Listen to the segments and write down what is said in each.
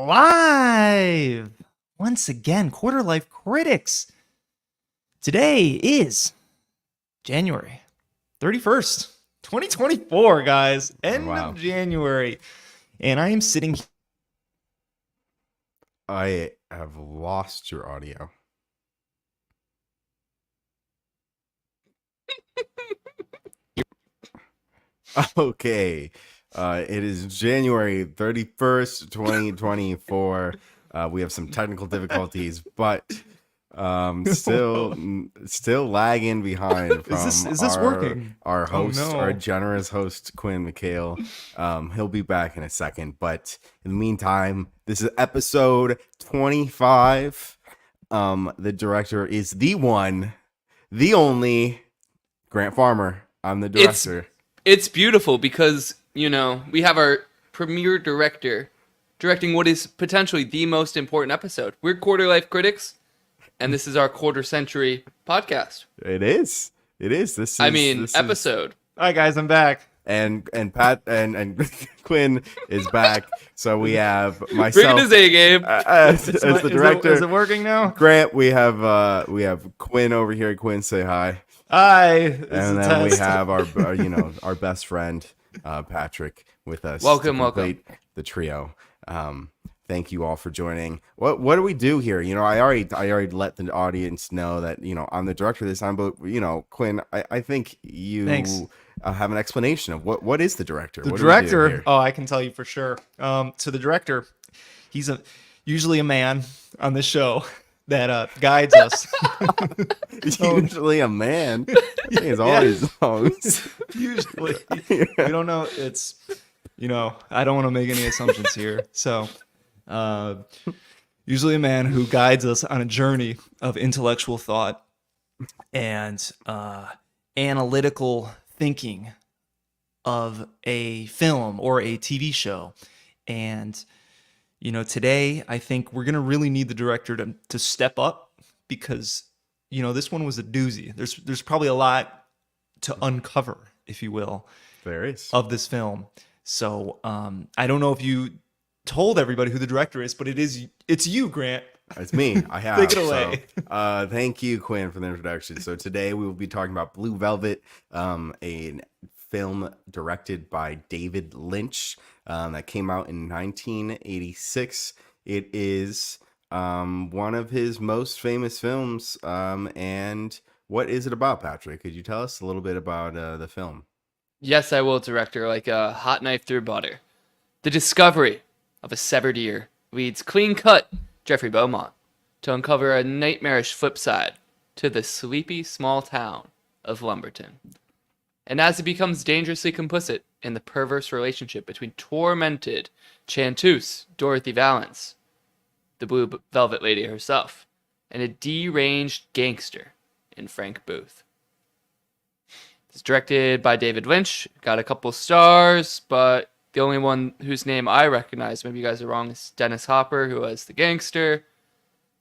live once again, Quarter Life Critics. Today is January 31st, 2024, guys. End Wow. of January. And I am sitting I have lost your audio. Okay. It is January 31st, 2024. We have some technical difficulties, but still lagging behind from Is this working? our host, no. our generous host, Quinn McHale. He'll be back in a second, but in the meantime, this is episode 25. The director is the one, the only Grant Farmer. I'm the director. It's beautiful because, you know, we have our premier director directing what is potentially the most important episode. We're Quarter Life Critics, and this is our quarter century podcast. It is. This is episode. All right, guys, I'm back. And Pat and Quinn is back. So we have myself Bring it to A game. as the director. Is it working now? Grant, we have Quinn over here. Quinn, say hi. Hi. And then we have our best friend Patrick with us. Welcome. The trio. Thank you all for joining. What do we do here? You know, I already let the audience know that, you know, I'm the director this time, but, you know, Quinn, I think you have an explanation of what is the director. The What do we do director. here? Oh, I can tell you for sure. So the director, he's usually a man on this show that guides us. Usually a man. I think it's always songs. Usually, we don't know. It's, you know, I don't want to make any assumptions here. So, usually a man who guides us on a journey of intellectual thought and analytical thinking of a film or a TV show. And, you know, today I think we're going to really need the director to step up because, you know, this one was a doozy. There's probably a lot to uncover, if you will, There is. of this film. So I don't know if you told everybody who the director is, but it's you, Grant. It's me. I have. Take it away. So, thank you, Quinn, for the introduction. So today we will be talking about Blue Velvet, a film directed by David Lynch that came out in 1986. It is one of his most famous films. And what is it about, Patrick? Could you tell us a little bit about the film? Yes, I will, director, like a hot knife through butter. The discovery of a severed ear leads clean-cut Jeffrey Beaumont to uncover a nightmarish flip side to the sleepy small town of Lumberton. And as he becomes dangerously complicit in the perverse relationship between tormented chanteuse Dorothy Valance, the Blue Velvet Lady herself, and a deranged gangster in Frank Booth. It's directed by David Lynch, got a couple stars, but the only one whose name I recognize, maybe you guys are wrong, is Dennis Hopper, who was the gangster.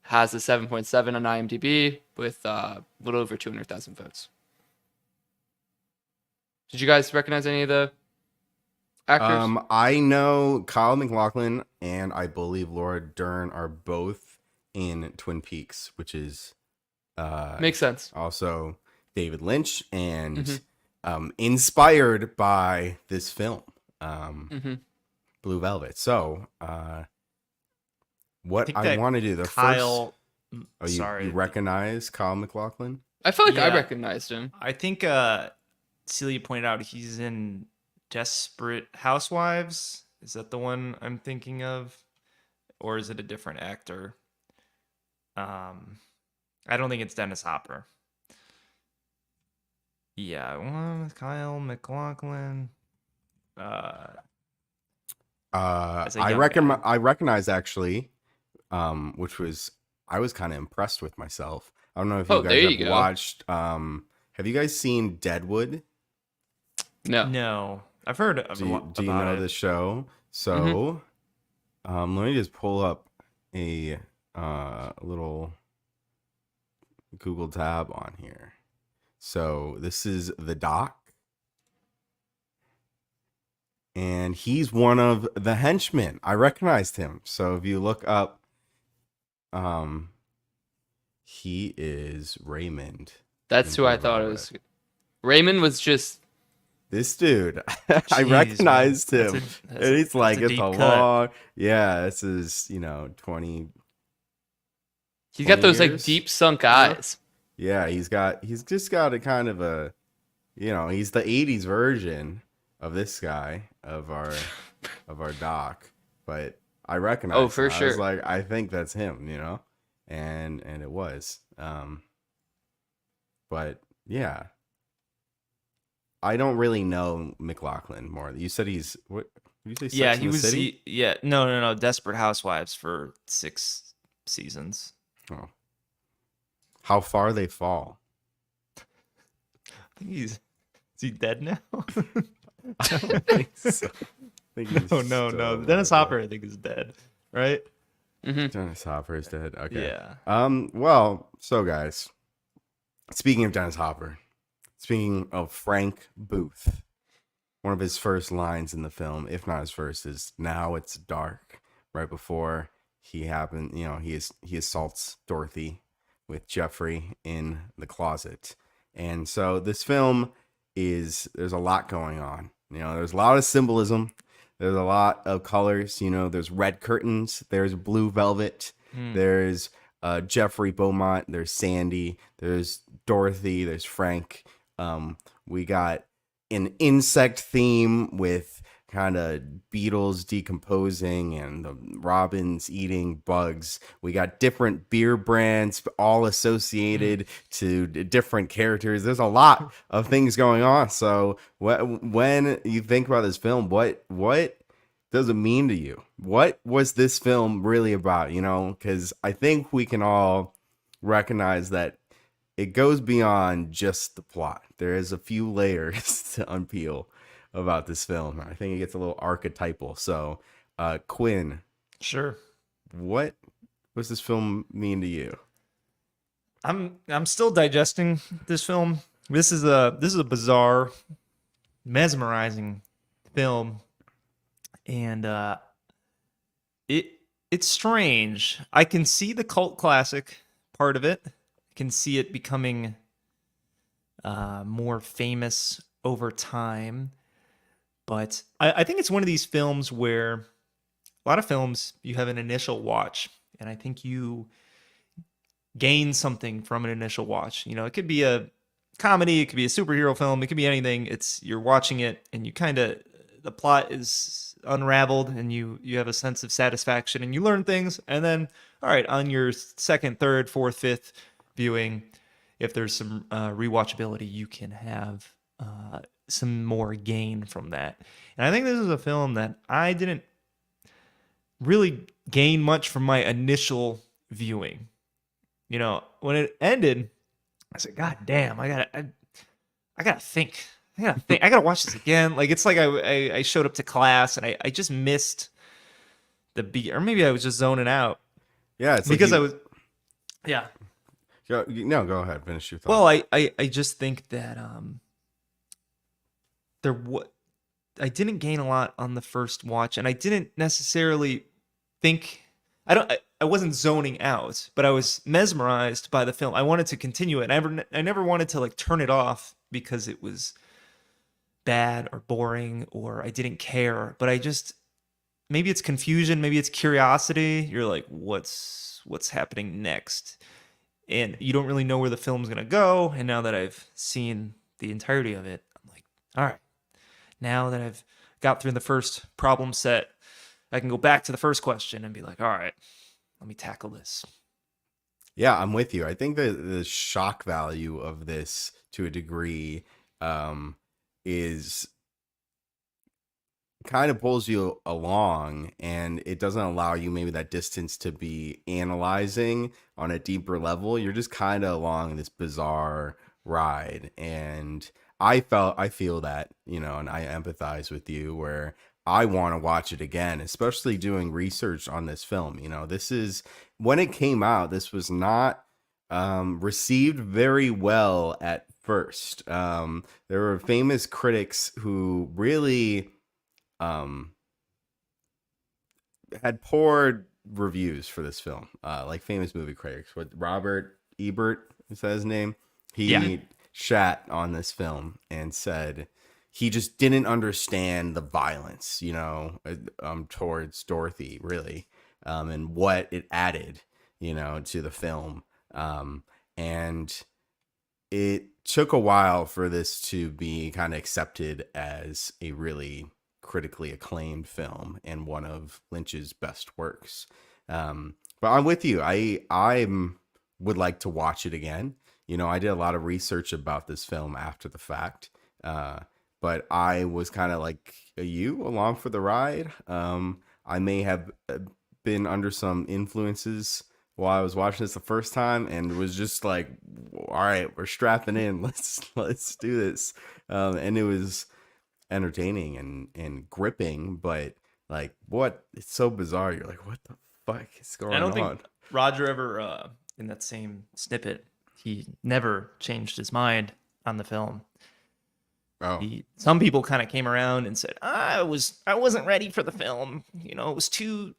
Has a 7.7 on IMDb with a little over 200,000 votes. Did you guys recognize any of the actors? I know Kyle MacLachlan and I believe Laura Dern are both in Twin Peaks, which is Makes sense. also David Lynch and inspired by this film. Blue Velvet. So, what I want to do the Kyle. first. Oh, you recognize Kyle MacLachlan? I feel like I Yeah. recognized him. I think Celia pointed out he's in Desperate Housewives. Is that the one I'm thinking of? Or is it a different actor? I don't think it's Dennis Hopper. Yeah, one with Kyle MacLachlan. As a young guy. I recognize actually, which was I was kind of impressed with myself. I don't know if you there guys you have go. watched. Have you guys seen Deadwood? No. I've heard of Do you know the show? So, let me just pull up a little Google tab on here. So this is the doc. and he's one of the henchmen. I recognized him. So if you look up, um, he is Raymond. That's who I thought it was. Raymond was just. This dude, I Jeez, man. recognized him, and he's like, that's a it's deep a cut. long, yeah. This is 20. He's got 20 those like years? deep sunk eyes. Yeah, he's just got a kind of a, he's the '80s version of this guy of our doc, but I recognize. Oh, for him. I was sure. like, I think that's him, and it was. But yeah, I don't really know McLaughlin more. You said he's what? Did you say? Yeah, Sex he and the was. City? No. Desperate Housewives for 6 seasons. Oh. How far they fall. I think is he dead now? I don't think so. I think he's No. still Dennis alive. Hopper, I think, is dead. Right? Dennis Hopper is dead. Okay. Yeah. Well, so guys, speaking of Dennis Hopper, speaking of Frank Booth, one of his first lines in the film, if not his first, is "Now it's dark." Right before he assaults Dorothy with Jeffrey in the closet. And so this film there's a lot going on. There's a lot of symbolism. There's a lot of colors. There's red curtains. There's blue velvet. There's Jeffrey Beaumont. There's Sandy. There's Dorothy. There's Frank. We got an insect theme with kind of beetles decomposing and the robins eating bugs. We got different beer brands all associated to different characters. There's a lot of things going on. So when you think about this film, what does it mean to you? What was this film really about? Because I think we can all recognize that it goes beyond just the plot. There is a few layers to unpeel about this film. I think it gets a little archetypal. So, Quinn, Sure. what does this film mean to you? I'm still digesting this film. This is a bizarre, mesmerizing film, and it's strange. I can see the cult classic part of it. I can see it becoming more famous over time. But I think it's one of these films where a lot of films, you have an initial watch, and I think you gain something from an initial watch. It could be a comedy, it could be a superhero film, it could be anything. You're watching it, and you the plot is unraveled, and you have a sense of satisfaction, and you learn things, and then, all right, on your second, third, fourth, fifth viewing, if there's some rewatchability, you can have some more gain from that. And I think this is a film that I didn't really gain much from my initial viewing. When it ended, I said, God damn, I gotta think. I gotta watch this again. Like, it's like I showed up to class and I just missed the beat, or maybe I was just zoning out. Yeah, it's because like I was, yeah. No, go ahead, finish your thought. Well, I just think that I didn't gain a lot on the first watch, and I didn't necessarily think I wasn't zoning out, but I was mesmerized by the film. I wanted to continue it. I never wanted to like turn it off because it was bad or boring or I didn't care. But maybe it's confusion, maybe it's curiosity. You're like, what's happening next? And you don't really know where the film's gonna go. And now that I've seen the entirety of it, I'm like, all right. Now that I've got through the first problem set, I can go back to the first question and be like, all right, let me tackle this. Yeah, I'm with you. I think the shock value of this to a degree is kind of pulls you along, and it doesn't allow you maybe that distance to be analyzing on a deeper level. You're just kind of along this bizarre ride, and I feel that, and I empathize with you where I want to watch it again, especially doing research on this film. This is when it came out, this was not received very well at first. There were famous critics who really um, had poor reviews for this film. Like famous movie critics, what Robert Ebert is that his name? Yeah. He shat on this film and said he just didn't understand the violence, towards Dorothy, really, and what it added, to the film. And it took a while for this to be kind of accepted as a really critically acclaimed film and one of Lynch's best works. But I'm with you. I would like to watch it again. I did a lot of research about this film after the fact, but I was kind of like you along for the ride. I may have been under some influences while I was watching this the first time, and was just like, all right, we're strapping in. Let's do this. And it was entertaining and gripping, but like, what? It's so bizarre. You're like, what the fuck is going I don't on? think Roger ever, in that same snippet, he never changed his mind on the film. Oh, Some people kind of came around and said, I wasn't ready for the film. It was too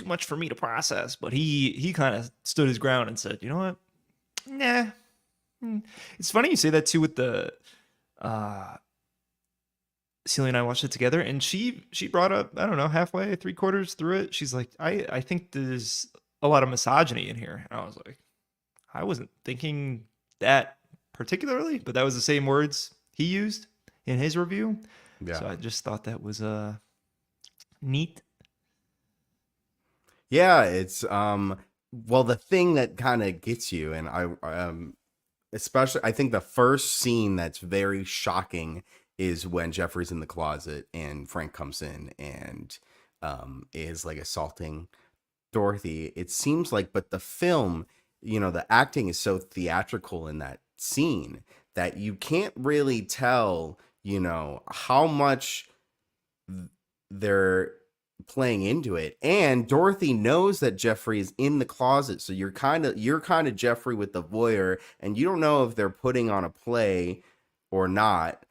much for me to process. But he kind of stood his ground and said, you know what? Nah. It's funny you say that too with the Celia and I watched it together, and she brought up, I don't know, halfway, three-quarters through it, she's like, I think there's a lot of misogyny in here. And I was like, I wasn't thinking that particularly, but that was the same words he used in his review. yeah. So I just thought that was neat. Yeah, it's well, the thing that kind of gets you, and I especially, I think the first scene that's very shocking is when Jeffrey's in the closet and Frank comes in and is like assaulting Dorothy. It seems like, but the film, the acting is so theatrical in that scene that you can't really tell, how much they're playing into it. And Dorothy knows that Jeffrey is in the closet, so you're kind of Jeffrey with the voyeur, and you don't know if they're putting on a play or not,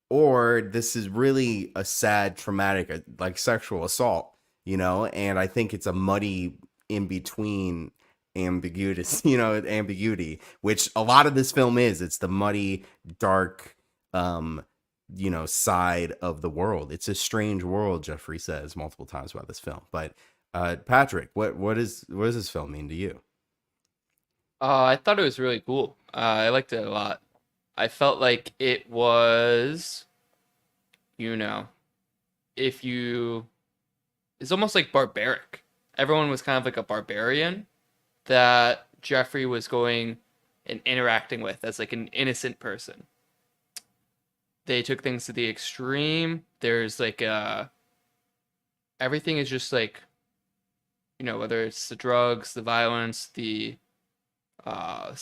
or this is really a sad, traumatic, like sexual assault, and I think it's a muddy in between ambiguity, which a lot of this film is. It's the muddy, dark, side of the world. It's a strange world, Jeffrey says multiple times about this film. But Patrick, what does this film mean to you? I thought it was really cool. I liked it a lot. I felt like it was, you know, if you, it's almost like barbaric. Everyone was kind of like a barbarian that Jeffrey was going and interacting with as like an innocent person. They took things to the extreme. There's like everything is just like, whether it's the drugs, the violence, the uh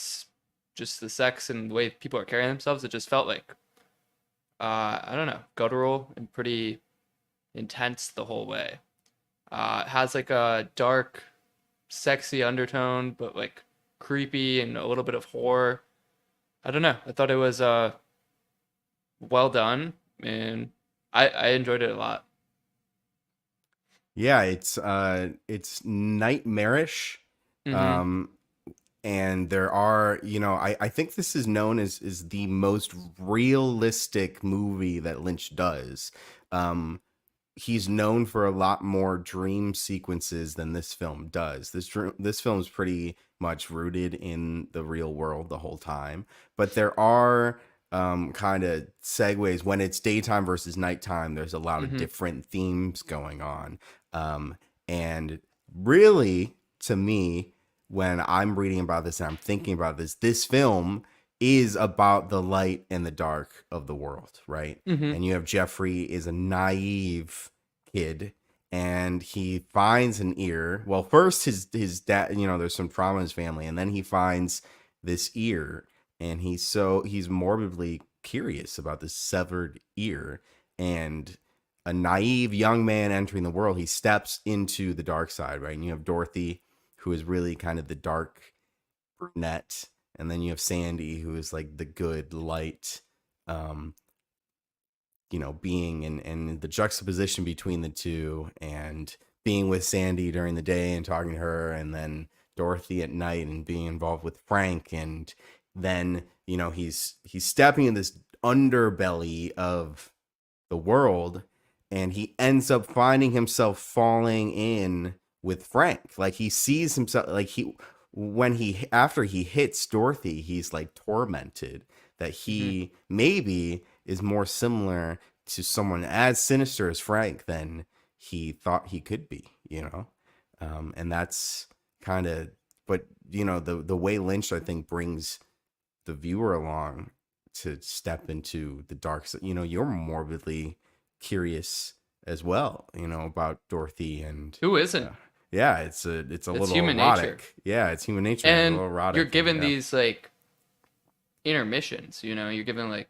just the sex and the way people are carrying themselves, it just felt like I don't know, guttural and pretty intense the whole way. It has like a dark, sexy undertone, but like creepy and a little bit of horror. I don't know. I thought it was well done, and I enjoyed it a lot. Yeah, it's nightmarish. Mm-hmm. Um, and there are, I think this is known as the most realistic movie that Lynch does. He's known for a lot more dream sequences than this film does. This film is pretty much rooted in the real world the whole time, but there are kind of segues when it's daytime versus nighttime. There's a lot of Mm-hmm. different themes going on, and really, to me, when I'm reading about this and I'm thinking about this film is about the light and the dark of the world, right? Mm-hmm. And you have Jeffrey is a naive kid, and he finds an ear. Well, first his dad, there's some trauma in his family, and then he finds this ear, and he's morbidly curious about this severed ear, and a naive young man entering the world, he steps into the dark side, right? And you have Dorothy, who is really kind of the dark brunette, and then you have Sandy, who is like the good light, um being and the juxtaposition between the two, and being with Sandy during the day and talking to her, and then Dorothy at night and being involved with Frank. And then, he's stepping in this underbelly of the world, and he ends up finding himself falling in with Frank. Like, he sees himself, like, after he hits Dorothy, he's like tormented that he maybe is more similar to someone as sinister as Frank than he thought he could be, and that's kind of, but the way Lynch, I think, brings the viewer along to step into the dark side. You're morbidly curious as well, about Dorothy, and Who isn't? yeah, it's a little human erotic. nature. Yeah, it's human nature. It's a And little erotic, you're given yeah. these like intermissions, you're given like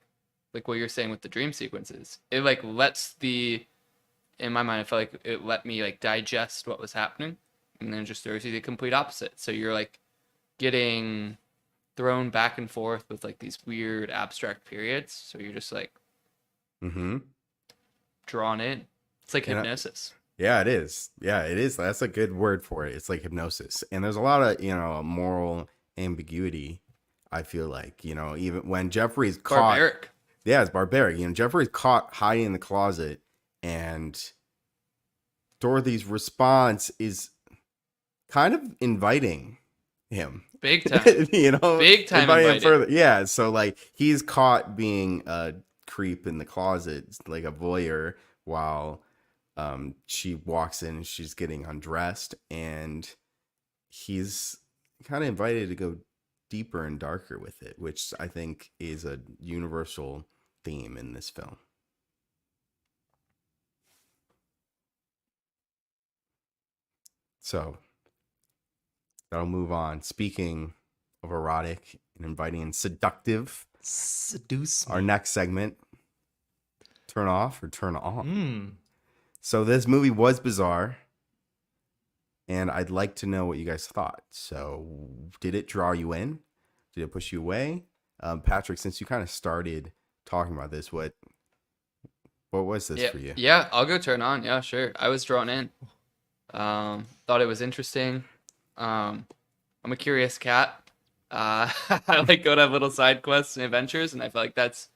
what you're saying with the dream sequences. It like lets in my mind, I felt like it let me like digest what was happening, and then just throws you the complete opposite. So you're like getting thrown back and forth with like these weird abstract periods. So you're just like drawn in. It's like hypnosis. Yeah, it is. Yeah, it is. That's a good word for it. It's like hypnosis. And there's a lot of, moral ambiguity, I feel like, even when Jeffrey's caught. Barbaric. Yeah, it's barbaric. Jeffrey's caught hiding in the closet, and Dorothy's response is kind of inviting him. Big time. Big time inviting him further. Yeah, so like he's caught being a creep in the closet, like a voyeur, while she walks in and she's getting undressed, and he's kind of invited to go deeper and darker with it, which I think is a universal theme in this film. So that'll move on. Speaking of erotic and inviting and seductive, seduce me. Our next segment, turn off or turn on. So this movie was bizarre, and I'd like to know what you guys thought. So did it draw you in? Did it push you away? Patrick, since you kind of started talking about this, what was this for you? Yeah, I'll go turn on. Yeah, sure. I was drawn in. Thought it was interesting. I'm a curious cat. I like go to have little side quests and adventures, and I feel like that's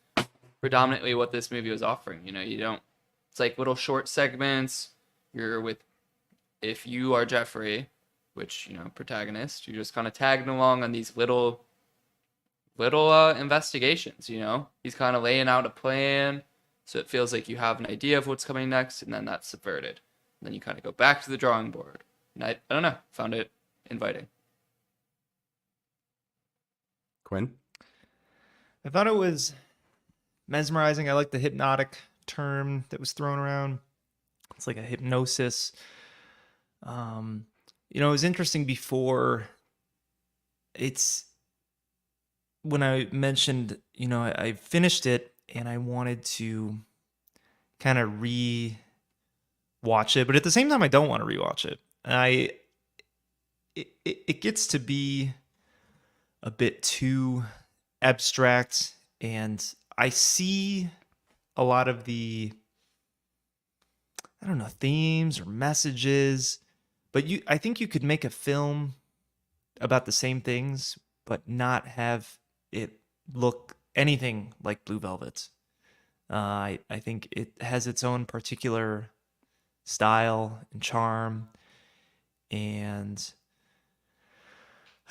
predominantly what this movie was offering. It's like little short segments. If you are Jeffrey, which, protagonist, you're just kind of tagging along on these little investigations, He's kind of laying out a plan, so it feels like you have an idea of what's coming next, and then that's subverted. And then you kind of go back to the drawing board. And I don't know, found it inviting. Quinn? I thought it was mesmerizing. I like the hypnotic term that was thrown around. It's like a hypnosis. It was interesting before. It's when I mentioned, I finished it and I wanted to kind of watch it, but at the same time, I don't want to rewatch it. It gets to be a bit too abstract, and I see a lot of the, I don't know, themes or messages, but I think you could make a film about the same things, but not have it look anything like Blue Velvet. I think it has its own particular style and charm, and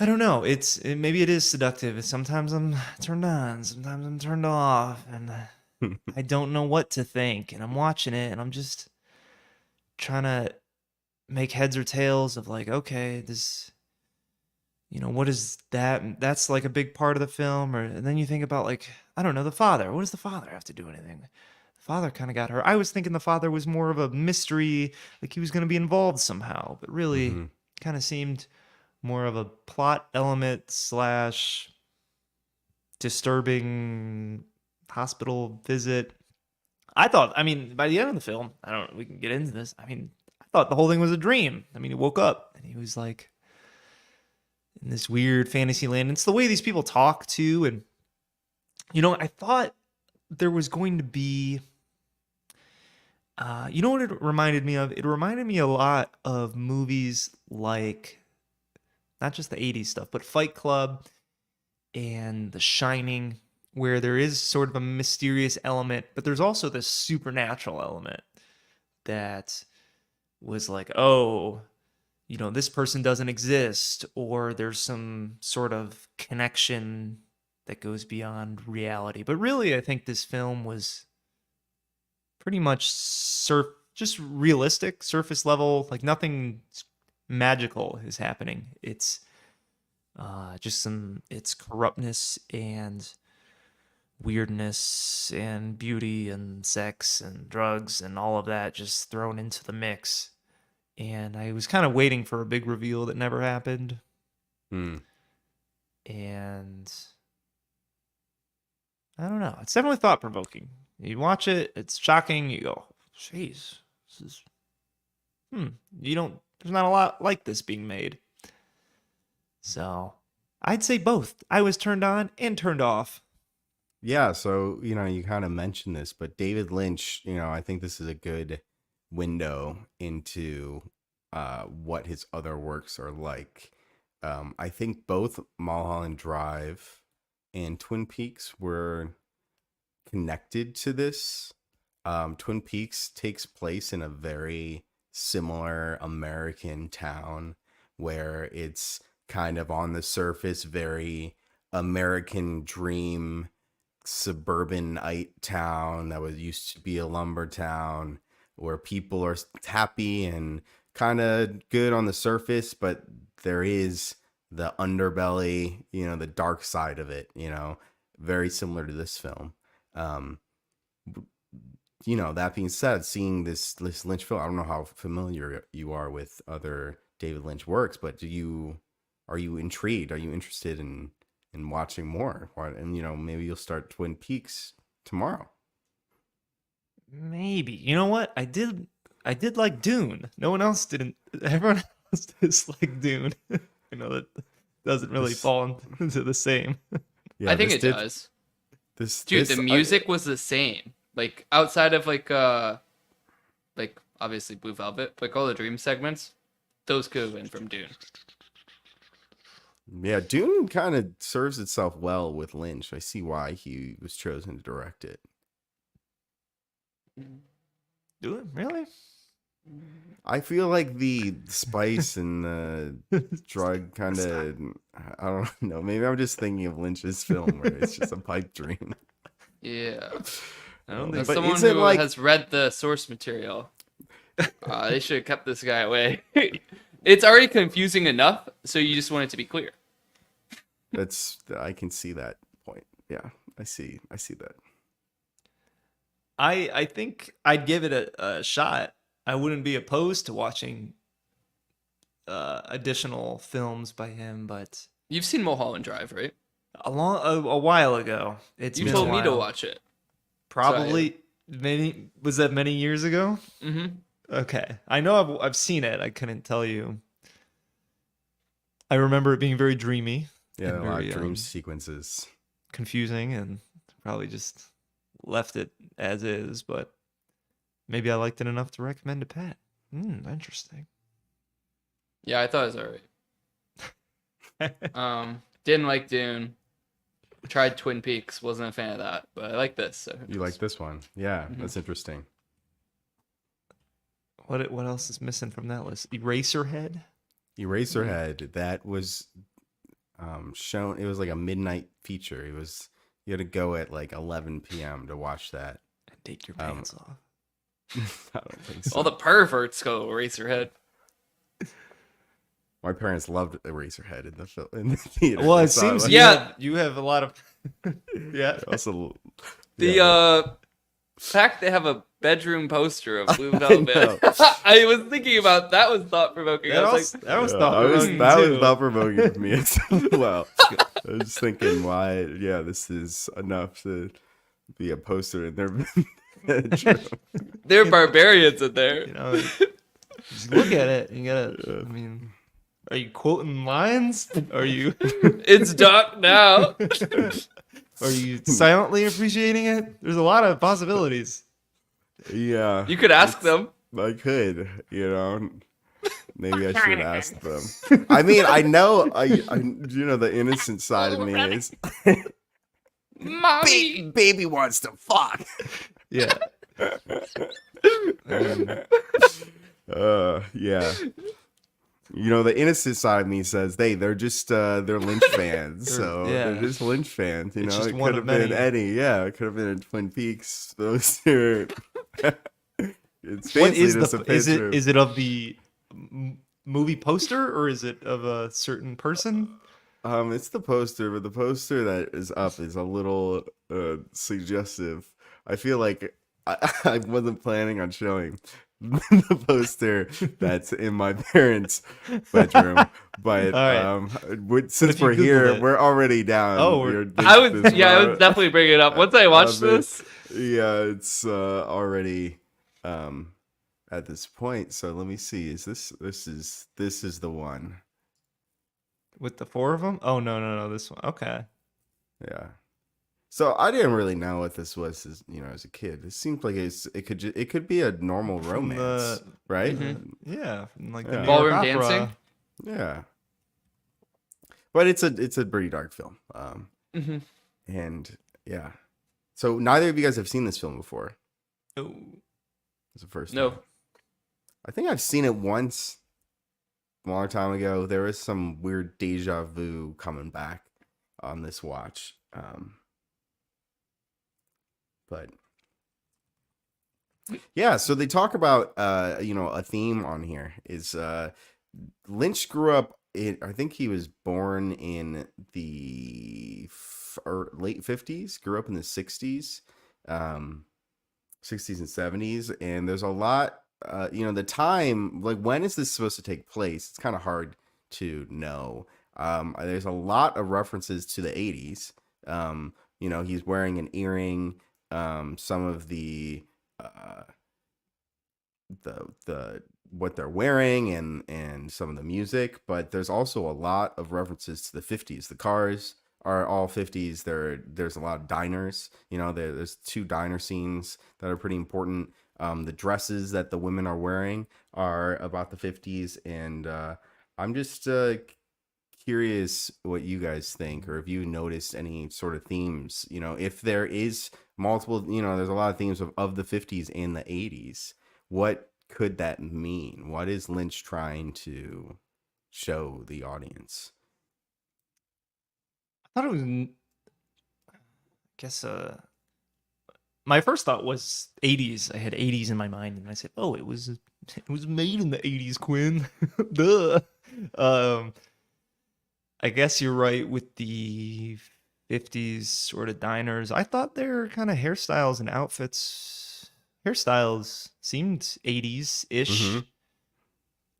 I don't know. Maybe it is seductive. Sometimes I'm turned on, sometimes I'm turned off, and I don't know what to think. And I'm watching it, and I'm just trying to make heads or tails of like, okay, this, what is that? That's like a big part of the film. And then you think about like, I don't know, the father. What does the father have to do anything? The father kind of got her. I was thinking the father was more of a mystery, like he was going to be involved somehow, but really kind of seemed more of a plot element / disturbing hospital visit. I thought, by the end of the film, we can get into this. I thought the whole thing was a dream. He woke up and he was like in this weird fantasy land. And it's the way these people talk too. And, I thought there was going to be You know what it reminded me of? It reminded me a lot of movies like not just the 80s stuff, but Fight Club and The Shining, where there is sort of a mysterious element, but there's also this supernatural element that was like, oh, this person doesn't exist, or there's some sort of connection that goes beyond reality. But really, I think this film was pretty much just realistic, surface level, like nothing magical is happening. It's just it's corruptness and weirdness and beauty and sex and drugs and all of that just thrown into the mix. And I was kind of waiting for a big reveal that never happened. Hmm. And I don't know. It's definitely thought provoking. You watch it, it's shocking. You go, jeez, this is, there's not a lot like this being made. So I'd say both. I was turned on and turned off. Yeah, so you kind of mentioned this, but David Lynch, I think this is a good window into what his other works are like. I think both Mulholland Drive and Twin Peaks were connected to this. Twin Peaks takes place in a very similar American town where it's kind of on the surface very American dream suburbanite town that was used to be a lumber town where people are happy and kind of good on the surface, but there is the underbelly, the dark side of it, very similar to this film. That being said, seeing this Lynch film, I don't know how familiar you are with other David Lynch works, but are you intrigued? Are you interested in watching more? And maybe you'll start Twin Peaks tomorrow. Maybe. You know what? I did like Dune. No one else didn't. Everyone else disliked Dune. That doesn't really fall into the same. Yeah, I think it does. The music was the same. Like outside of like obviously Blue Velvet, like all the dream segments, those could have been from Dune. Yeah, Dune kind of serves itself well with Lynch. I see why he was chosen to direct it. Do it? Really? I feel like the spice and the drug kind of, I don't know. Maybe I'm just thinking of Lynch's film where it's just a pipe dream. Yeah. I don't think. As But someone who has read the source material, they should have kept this guy away. It's already confusing enough, so you just want it to be clear. I can see that point. Yeah, I see that. I think I'd give it a shot. I wouldn't be opposed to watching additional films by him, but You've seen Mulholland Drive, right? a while ago. It's You been told a me to while. watch it. Probably was that many years ago? Mm-hmm. Okay, I know I've seen it. I couldn't tell you. I remember it being very dreamy. Yeah, and a lot very, of dream sequences. confusing, and probably just left it as is. But maybe I liked it enough to recommend to Pat. Interesting. Yeah, I thought it was alright. Didn't like Dune. Tried Twin Peaks. Wasn't a fan of that, but I like this. So You like this one? Yeah, that's interesting. What else is missing from that list? Eraserhead. Eraserhead. That was shown. It was like a midnight feature. You had to go at like 11 p.m. to watch that. And take your pants off. I don't think so. all the perverts go Eraserhead. My parents loved Eraserhead in the theater. Well, I it saw seems like- you have a lot of yeah. Also, The fact they have a bedroom poster of Blue know. Velvet. I was thinking about that. Was thought provoking. That I was was like, thought-provoking, that was too. thought-provoking for me as well. I was thinking, why? Yeah, this is enough to be a poster in their bedroom. there are barbarians in there. Just look at it. You gotta. I mean, are you quoting lines? Are you? It's dark now. Are you silently appreciating it? There's a lot of possibilities. Yeah. You could ask them. I could, maybe I should ask them. I mean, I know, the innocent side of me is Mommy. baby wants to fuck. Yeah. Yeah. The innocent side of me says, they're just they're Lynch fans, so yeah. they're just Lynch fans. It's just It one could of have been many. Eddie. Yeah, it could have been in Twin Peaks. Those two. It's What basically is just a the picture. is it of the movie poster, or is it of a certain person? It's the poster, but the poster that is up is a little suggestive. I feel like I wasn't planning on showing the poster that's in my parents' bedroom, but All right. since if you we're Google here, it- we're already down. Oh, I would definitely bring it up once I watched this. Yeah, it's already at this point. So let me see. Is this is the one? With the four of them? Oh no, this one. Okay. Yeah. So I didn't really know what this was as a kid. It seemed like it could be a normal romance, right? Yeah, like Yeah. the New Ballroom York Opera. dancing? Yeah. But it's a pretty dark film. And yeah. So neither of you guys have seen this film before. Oh, It's the first No. time. I think I've seen it once a long time ago. There was some weird deja vu coming back on this watch. But yeah, so they talk about a theme on here is Lynch grew up I think he was born in the late 50s, grew up in the 60s, 60s and 70s, and there's a lot the time, like, when is this supposed to take place? It's kind of hard to know. There's a lot of references to the 80s. He's wearing an earring. Some of the what they're wearing and some of the music, but there's also a lot of references to the 50s. The cars are all 50s. There's a lot of diners. There's two diner scenes that are pretty important. The dresses that the women are wearing are about the 50s, and I'm just curious what you guys think, or if you noticed any sort of themes. If there is multiple, there's a lot of themes of the 50s and the 80s. What could that mean? What is Lynch trying to show the audience? I thought it was. I guess. My first thought was 80s. I had 80s in my mind, and I said, "Oh, it was made in the 80s, Quinn." Duh. I guess you're right with the 50s sort of diners. I thought their kind of hairstyles and hairstyles seemed 80s-ish. Mhm.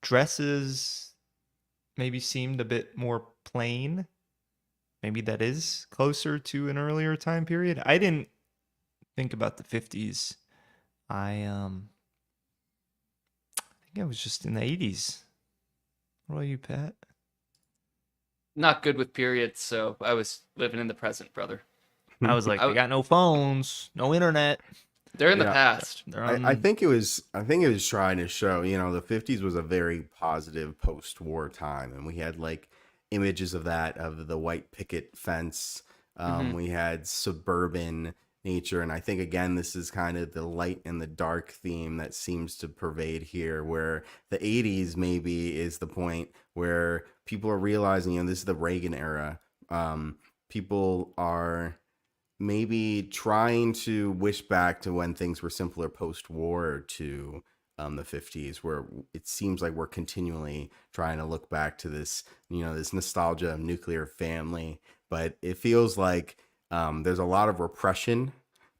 Dresses maybe seemed a bit more plain. Maybe that is closer to an earlier time period. I didn't think about the 50s. I think I was just in the 80s. What about you, Pat? Not good with periods, so I was living in the present, brother. I was like, they got no phones, no internet. They're in the Yeah. past. They're I on- think it was trying to show, the 50s was a very positive post-war time, and we had like images of the white picket fence. We had suburban nature, and I think again this is kind of the light and the dark theme that seems to pervade here, where the 80s maybe is the point where people are realizing, this is the Reagan era. People are maybe trying to wish back to when things were simpler post-war to the 50s, where it seems like we're continually trying to look back to this, this nostalgia of nuclear family. But it feels like there's a lot of repression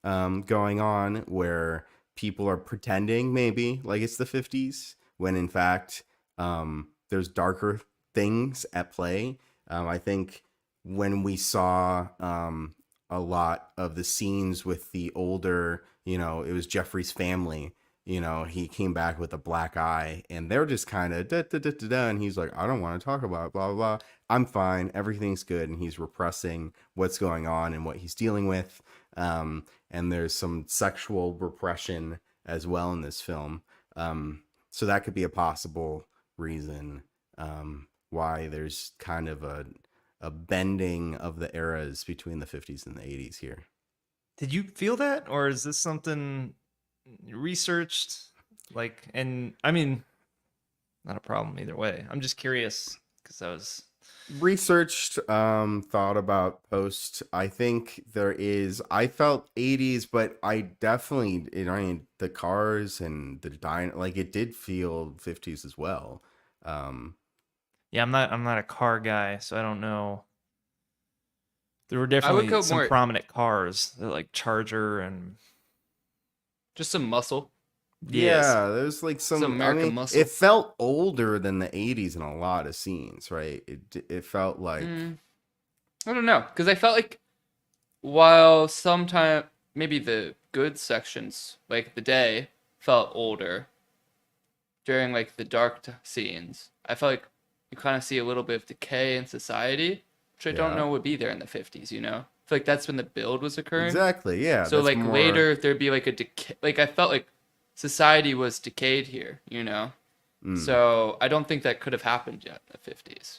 going on, where people are pretending maybe like it's the 50s, when in fact there's darker things at play. I think when we saw a lot of the scenes with the older, it was Jeffrey's family, he came back with a black eye, and they're just kind of da, da, da, da, da, and he's like, I don't want to talk about it, blah, blah, blah. I'm fine. Everything's good. And he's repressing what's going on and what he's dealing with. And there's some sexual repression as well in this film. So that could be a possible reason why there's kind of a bending of the eras between the 50s and the 80s here. Did you feel that, or is this something researched? Like, and I mean, not a problem either way. I'm just curious because I was Researched, thought about post. I think I felt 80s, but I definitely, I mean, the cars and the dine, like it did feel 50s as well. yeah. I'm not a car guy, so I don't know. There were I would definitely go some more prominent cars, like Charger and just some muscle, yes. Yeah, there's like some I American mean, muscle. it felt older than the 80s in a lot of scenes, right? It felt like, I don't know, because I felt like while sometime maybe the good sections, like the day, felt older during like the dark scenes, I felt like you kind of see a little bit of decay in society, which I don't yeah, know would be there in the 50s, you know? I feel like that's when the build was occurring. exactly. Yeah, So that's like more, later there'd be like a decay, like I felt like society was decayed here, you know? So I don't think that could have happened yet in the 50s.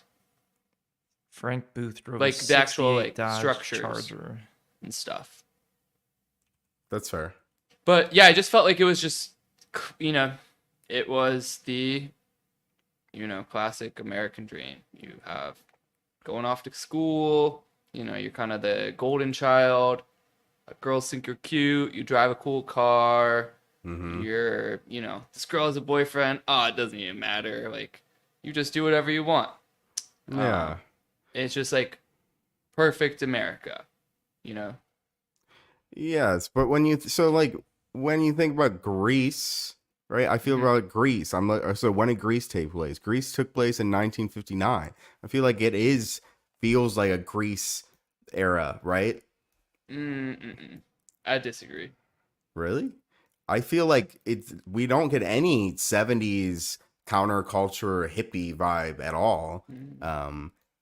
Frank Booth drove Like a the actual 68 like Dodge structures Charger. and stuff. that's fair. But yeah, I just felt like it was just, you know, it was the, you know, classic American dream. You have going off to school, you know, you're kind of the golden child. Girls think you're cute. You drive a cool car. You're, you know, this girl has a boyfriend. Oh, it doesn't even matter. Like, you just do whatever you want. Yeah. It's just like perfect America, you know? Yes, but when you think about Greece, right? I feel about Greece. I'm like, so when did Greece take place? Greece took place in 1959. I feel like feels like a Greece era, right? I disagree. Really? I feel like we don't get any 70s counterculture hippie vibe at all.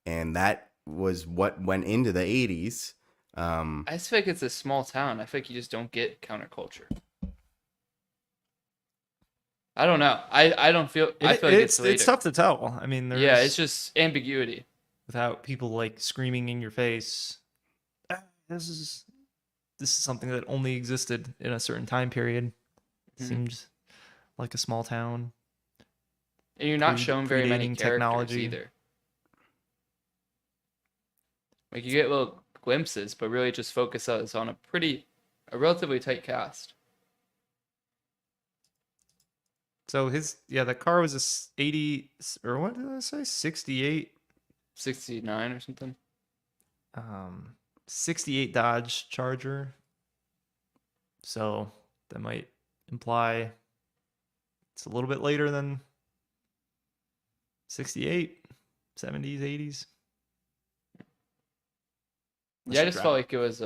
And that was what went into the 80s. I just feel like it's a small town. I feel like you just don't get counterculture. I don't know. I don't feel. I feel like it's later. It's tough to tell. I mean, Yeah, it's just ambiguity. without people like screaming in your face. "Ah, this is something that only existed in a certain time period. It seems like a small town. And you're not shown very many predating characters technology. either. Like you get little glimpses, but really just focuses on a relatively tight cast. So the car was a 80 or what did I say? 68 69 or something. 68 Dodge Charger. So that might imply it's a little bit later than 68, 70s, 80s. Yeah, I just felt like it was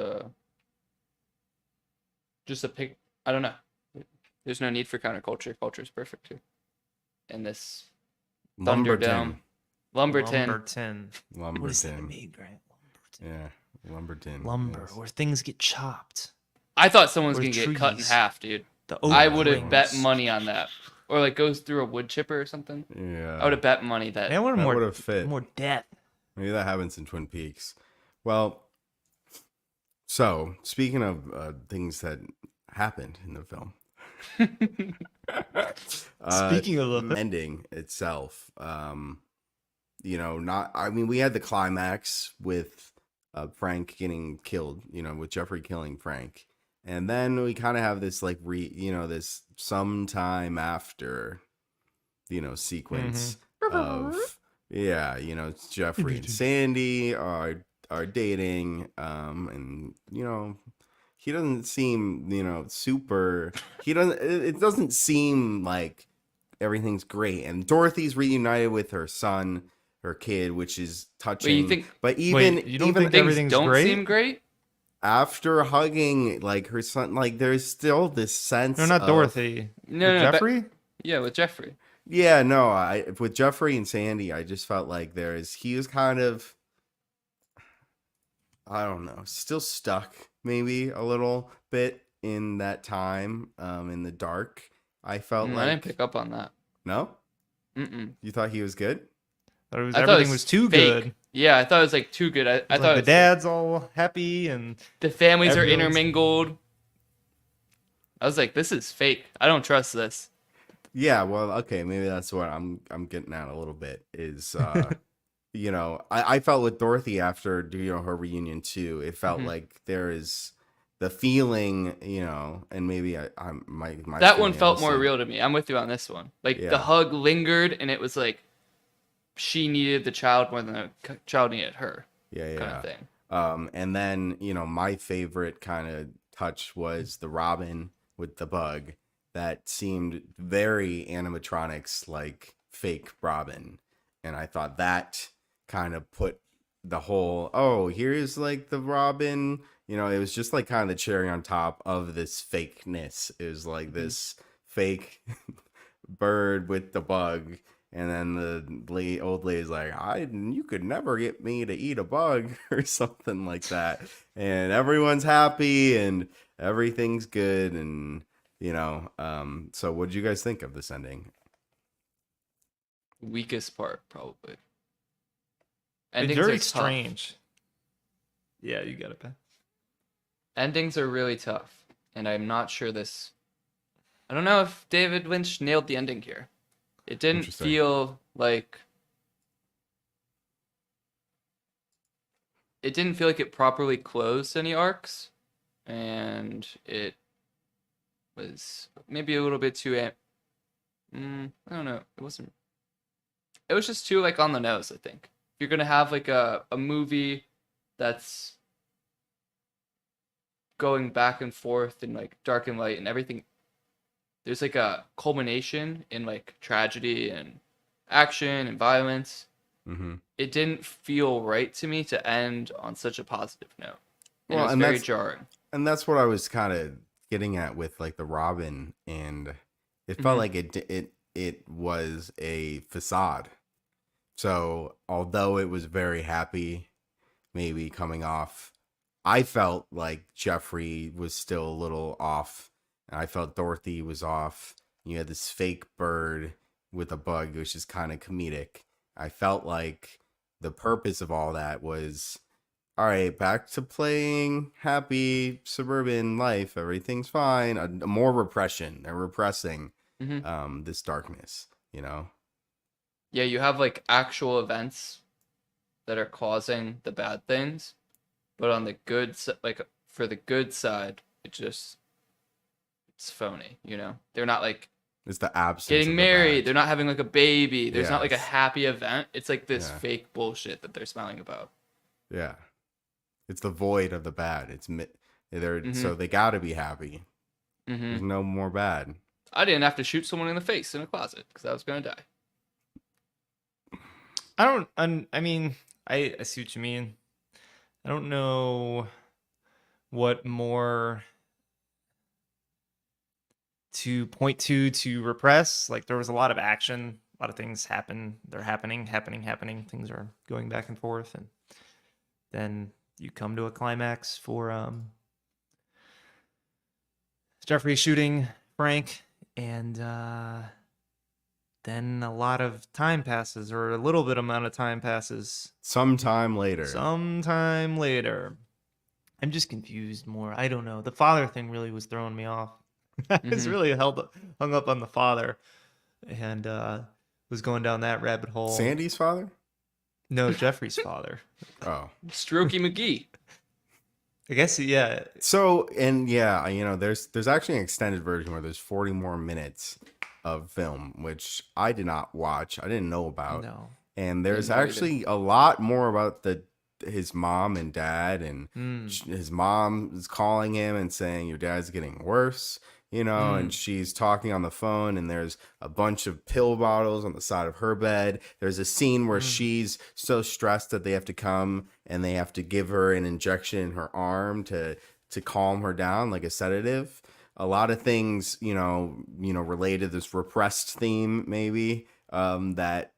just a pick. I don't know. There's no need for counterculture. Culture is perfect here. In this Thunderdome. Lumberton. What is that Lumberton. mean, right? Yeah, Lumberton. Lumber, yes. where things get chopped. I thought someone was Or gonna get cut in trees. half, dude. The I oak would have bet rings. money on that. Or like goes through a wood chipper or something. Yeah. I would have bet money that. Man, I wanted That more, would've fit. more death. Maybe that happens in Twin Peaks. Well, so speaking of things that happened in the film, Speaking of the ending itself, we had the climax with Frank getting killed, with Jeffrey killing Frank, and then we kind of have this this sometime after, sequence of Jeffrey and Sandy are dating, and he doesn't seem super, it doesn't seem like everything's great, and Dorothy's reunited with her kid, which is touching. Wait, you think? But even you don't even think Things everything's don't great? seem great. after hugging like her son, like there's still this sense. No, not of, Dorothy. No, With no, Jeffrey? Yeah, with Jeffrey. Yeah, no, with Jeffrey and Sandy, I just felt like he was kind of, I don't know, still stuck maybe a little bit in that time, in the dark. I felt I didn't pick up on that. No? Mm-mm. You thought he was good? Thought it was, I thought it everything was too fake. good. Yeah, I thought it was like too good. I Like thought the it was dad's all happy and the families are everyone's- intermingled. I was like, this is fake. I don't trust this. Yeah, well, okay, maybe that's what I'm getting at a little bit is you know, I felt with Dorothy after her reunion too. It felt like there is the feeling, and maybe I'm my That one feeling felt was more same. real to me. I'm with you on this one. Like Yeah. the hug lingered, and it was like she needed the child more than the child needed her. Yeah, Kind of thing. And then, my favorite kind of touch was the Robin with the bug that seemed very animatronics like fake Robin. And I thought that kind of put the whole, oh, here's like the Robin, it was just like kind of the cherry on top of this fakeness. It was like this fake bird with the bug. And then the old lady's like, you could never get me to eat a bug or something like that. And everyone's happy and everything's good. And, so what did you guys think of this ending? Weakest part, probably. It's Endings very are tough. strange. Yeah, you got it, Ben. Endings are really tough, and I'm not sure this. I don't know if David Lynch nailed the ending here. It didn't Interesting. feel like. It didn't feel like it properly closed any arcs, and it was maybe a little bit too. I don't know. It wasn't. It was just too like on the nose. I think if you're gonna have like a movie that's going back and forth and like dark and light and everything, there's like a culmination in like tragedy and action and violence. Mm-hmm. It didn't feel right to me to end on such a positive note. And Well, it was and very that's- jarring. And that's what I was kind of getting at with like the Robin, and it felt like it was a facade. So although it was very happy, maybe coming off, I felt like Jeffrey was still a little off, and I felt Dorothy was off. You had this fake bird with a bug, which is kind of comedic. I felt like the purpose of all that was, all right, back to playing happy suburban life. Everything's fine. More repression. They're repressing this darkness, Yeah, you have like actual events that are causing the bad things, but on the good like for the good side, it's phony, They're not like It's the absence of getting the married, bad. they're not having like a baby. There's not like a Yes. happy event. It's like this Yeah. fake bullshit that they're smiling about. Yeah. It's the void of the bad. They're so they got to be happy. There's no more bad. I didn't have to shoot someone in the face in a closet because I was gonna die. I mean, I see what you mean. I don't know what more to point to repress. Like there was a lot of action, a lot of things happen. They're happening. Things are going back and forth, and then you come to a climax for Jeffrey shooting Frank, and then a lot of time passes, or a little bit amount of time passes. Sometime later. Sometime later. I'm just confused more. I don't know. The father thing really was throwing me off. I was really hung up on the father, and was going down that rabbit hole. Sandy's father? No, Jeffrey's father. Oh. Strokey McGee. I guess, yeah. So, and yeah, there's actually an extended version where there's 40 more minutes of film, which I did not watch. I didn't know about. No. And there's Didn't know actually a lot more about his mom and dad, and his mom is calling him and saying, your dad's getting worse, and she's talking on the phone, and there's a bunch of pill bottles on the side of her bed. There's a scene where she's so stressed that they have to come and they have to give her an injection in her arm to calm her down, like a sedative. A lot of things, related to this repressed theme, maybe, that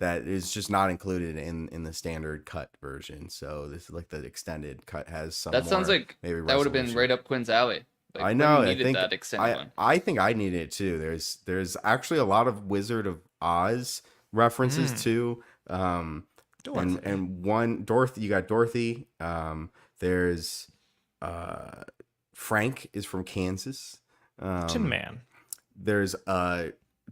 that is just not included in the standard cut version. So this is like the extended cut has some. That sounds more, like maybe that would have been resolution. right up Quinn's alley. Like, I know. Quinn I needed think that extended one. I think I needed it too. There's actually a lot of Wizard of Oz references too. Dorothy. And one Dorothy. You got Dorothy. There's Frank is from Kansas. Tin Man. There's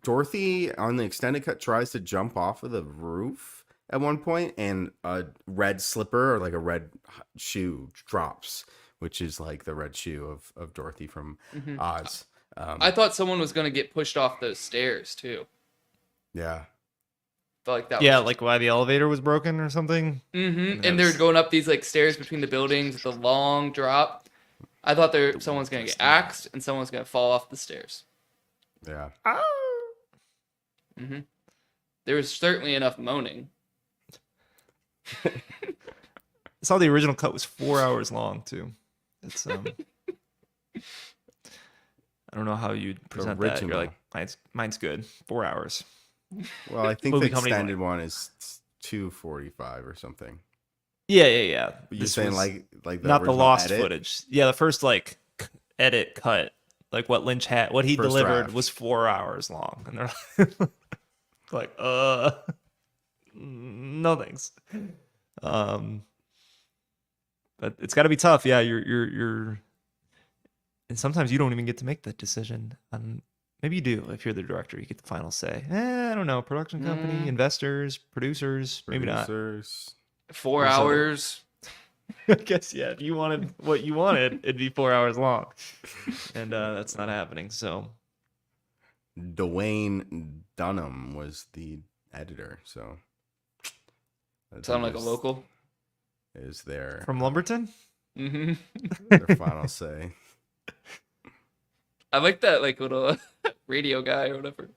Dorothy on the extended cut tries to jump off of the roof at one point, and a red slipper or like a red shoe drops, which is like the red shoe of Dorothy from Oz. I thought someone was gonna get pushed off those stairs too. Yeah. Felt like that. Yeah, like why the elevator was broken or something. Mm-hmm. And they're going up these like stairs between the buildings with a long drop. I thought someone's gonna get axed and someone's gonna fall off the stairs. Yeah. Mm-hmm. There was certainly enough moaning. I saw the original cut was 4 hours long too. It's I don't know how you'd present that. You're like, mine's good. 4 hours. Well, I think the Movie company extended one is 2:45 or something. Yeah. You're This saying was like the not the original lost edit? footage. Yeah, the first like edit cut, like what Lynch had, what he First delivered draft. was 4 hours long, and they're like, no thanks. But it's got to be tough. Yeah, you're, and sometimes you don't even get to make that decision. Maybe you do if you're the director. You get the final say. I don't know. Production company, investors, producers, maybe not. Producers. 4 Or so. hours. I guess yeah. If you wanted what you wanted, it'd be 4 hours long, and that's not happening. So Dwayne Dunham was the editor, so Sound like a local. is their from Lumberton. Mm-hmm. their final say. I like that like little radio guy or whatever.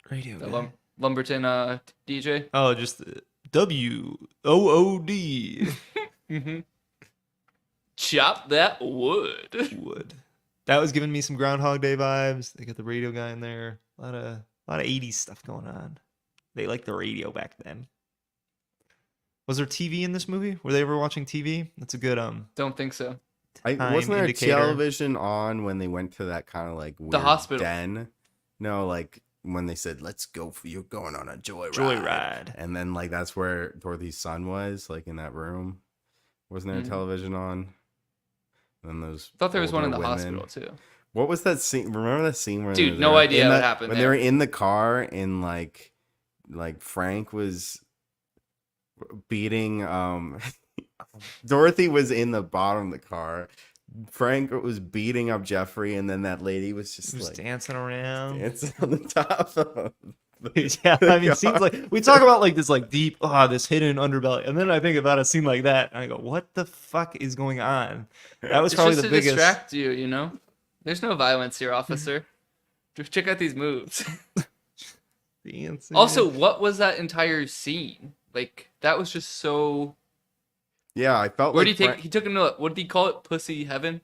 Radio. That guy. Lumberton DJ. Oh, just WOOD. Mm-hmm. Chop that wood. Wood. That was giving me some Groundhog Day vibes. They got the radio guy in there. A lot of 80s stuff going on. They liked the radio back then. Was there TV in this movie? Were they ever watching TV? That's a good Don't think so. Wasn't there indicator. a television on when they went to that kind of like weird hospital. den? No, like when they said, "Let's go for you're going on a joyride." Joyride. And then like that's where Dorothy's son was, like in that room. Wasn't there a television on? And then those. I thought there was one in the older women. hospital too. What was that scene? Remember that scene where Dude, they no were idea in what the- happened when there. they were in the car and like Frank was beating Dorothy was in the bottom of the car. Frank was beating up Jeffrey, and then that lady was just Just like dancing around. dancing on the top of Yeah, I mean, it seems like we talk about like this like deep, this hidden underbelly, and then I think about a scene like that, and I go, "What the fuck is going on?" That was It's probably just the to biggest. distract you, you know. There's no violence here, officer. Just check out these moves. Dancing. Also, what was that entire scene? Like that was just so. Yeah, I felt Where like did he take? He took him to what did he call it? Pussy heaven.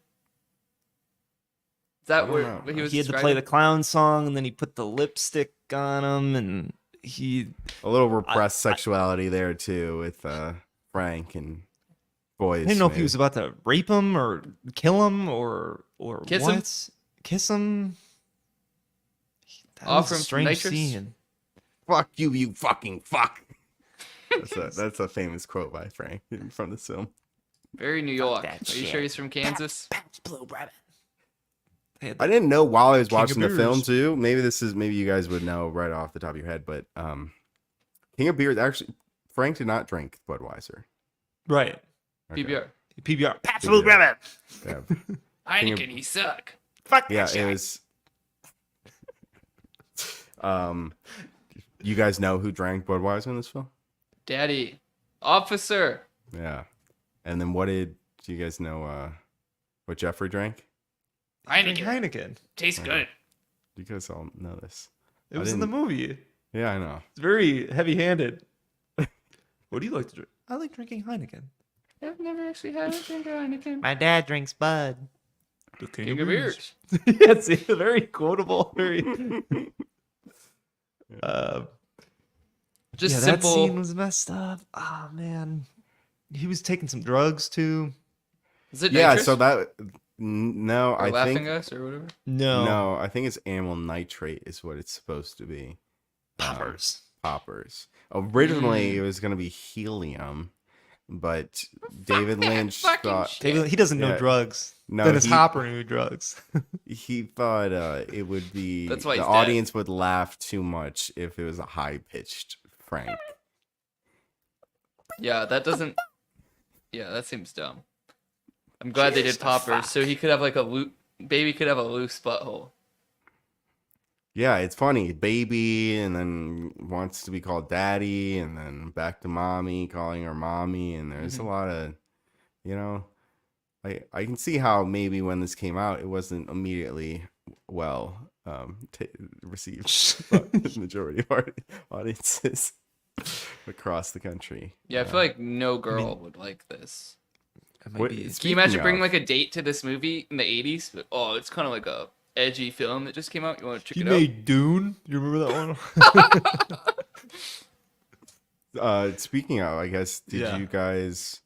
Is that I don't where know. what he was? he had to play describing? the clown song, and then he put the lipstick on him, and he a little repressed sexuality there too with Frank and boys. I didn't know if he was about to rape him or kill him or Kiss him? what? Kiss him. That Offer was a him some strange nitrous? scene. fuck you, you fucking fuck. That's a famous quote by Frank from this film. Very New York. that Are you shit. sure he's from Kansas? Blue rabbit. I didn't know while I was King of watching the Beers. film too. Maybe you guys would know right off the top of your head, but King of Beers actually Frank did not drink Budweiser. Right. Okay. PBR. PBR. Pabst Blue rabbit. Yeah, Heineken, he suck. Fuck yeah, that it shit. was. You guys know who drank Budweiser in this film? Daddy. Officer. Yeah, and then do you guys know what Jeffrey drank? Heineken. Tastes good. You guys all know this. It was in the movie. Yeah, I know. It's very heavy-handed. What do you like to drink? I like drinking Heineken. I've never actually had a drink of Heineken. My dad drinks Bud. The King of beers. Yes, it's very quotable. Very. Uh, Just yeah, simple. that scene was messed up. Oh man, he was taking some drugs too. Is it Yeah, nitrous? so that no, or I laughing think gas or whatever? no, I think it's amyl nitrate is what it's supposed to be. Poppers. Poppers. Originally, it Mm. was gonna be helium, but David Lynch Fucking thought, shit. David, he doesn't know yeah, drugs. no, Dennis Hopper knew drugs. he thought it would be That's why the he's dead. audience would laugh too much if it was a high pitched Frank. Yeah, that doesn't. Yeah, that seems dumb. I'm glad they Cheers did to poppers, so fuck. he could have like baby could have a loose butthole. Yeah, it's funny. Baby, and then wants to be called daddy, and then back to mommy, calling her mommy, and there's a lot of, you know, I can see how maybe when this came out, it wasn't immediately well received by the majority of our audiences across the country. Yeah, I feel like no girl would like this. That might What- be- Can you imagine Speaking bringing of- like a date to this movie in the 80s? Oh, it's kind of like a edgy film that just came out. You want to check He it out? made Dune. You remember that one? Speaking of, I guess, did Yeah. you guys,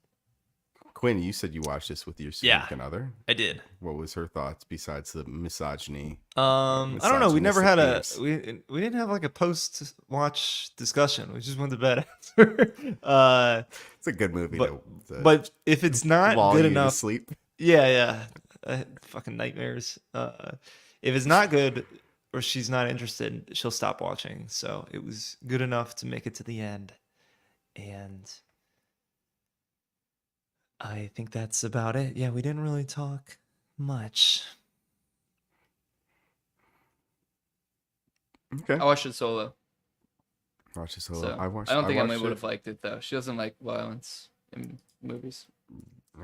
Quinn, you said you watched this with your significant other. I did. What was her thoughts besides the misogyny? I don't know. We never misogynistic had a themes. we didn't have like a post watch discussion. We just went to bed after. It's a good movie. But if it's not lull good you to enough, sleep. yeah. Fucking nightmares. If it's not good or she's not interested, she'll stop watching. So it was good enough to make it to the end, and I think that's about it. Yeah, we didn't really talk much. Okay. I watched it solo, Watch this so solo. I don't think I watched would it. have liked it though. She doesn't like violence in movies.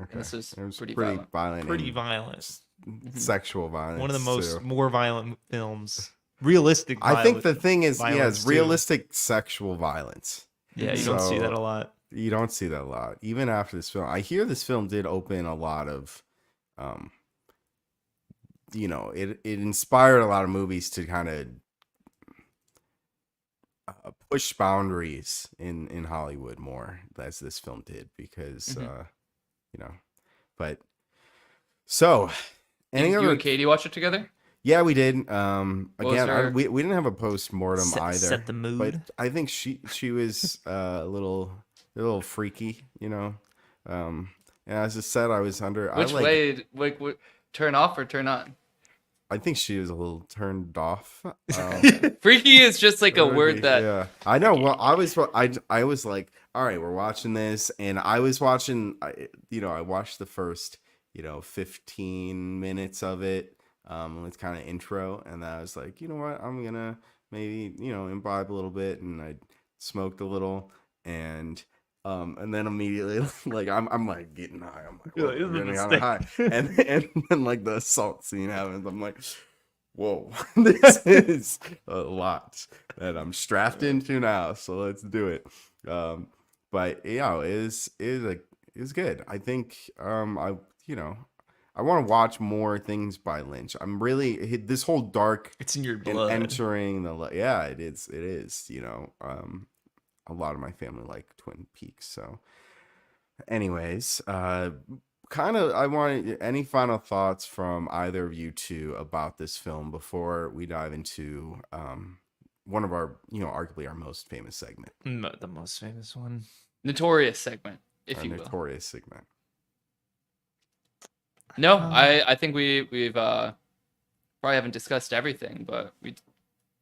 Okay. This is It was pretty violent. Pretty and violent. Sexual violence. One of the most too. more violent films. Realistic. I think the violent- thing is, violence, it's too. realistic sexual violence. Yeah, you don't see So- that a lot. You don't see that a lot, even after this film. I hear this film did open a lot of, it inspired a lot of movies to kind of push boundaries in Hollywood more, as this film did, because but so any You other and Katie watch it together? yeah, we did. was Again, her- we didn't have a post-mortem either. Set the mood. But I think she was a little freaky, and as I said, I was under. Which way? Like, turn off or turn on? I think she was a little turned off. Freaky is just like a word that. Yeah, I know. Well, I was like, all right, we're watching this, and I was watching. I watched the first 15 minutes of it. It's kind of intro, and then I was like, you know what, I'm gonna maybe imbibe a little bit, and I smoked a little, and then immediately like I'm like getting high. I'm like, You're whoa, like, this I'm is a getting kinda high, mistake. and then like the assault scene happens. I'm like, whoa, this is a lot that I'm strapped into now. So let's do it. But yeah, it is good. I think I want to watch more things by Lynch. I'm really this whole dark It's in your and blood. entering the it is a lot of my family like Twin Peaks. So anyways, kind of I want any final thoughts from either of you two about this film before we dive into one of our arguably our most famous segment, The most famous one. Notorious segment, if our you will. notorious segment. No, I think we've probably haven't discussed everything, but we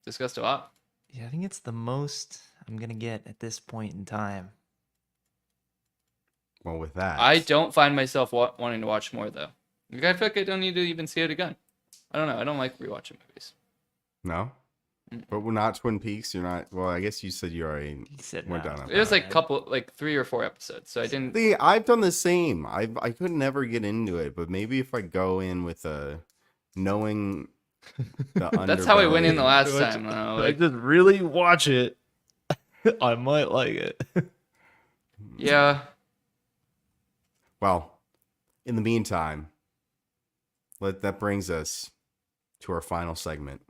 discussed a lot. Yeah, I think it's the most I'm gonna get at this point in time. Well, with that, I don't find myself wanting to watch more though. Like, I feel like I don't need to even see it again. I don't know. I don't like rewatching movies. no. But we're not Twin Peaks. You're not. Well, I guess you said you already He said we're no. done. on It was that. like 3 or 4 episodes, so I didn't. See, I've done the same. I could never get into it, but maybe if I go in with a knowing the That's how I went in the underbelly- last Like, time. though. I Like, just really watch it. I might like it. yeah, Well, in the meantime, that brings us to our final segment,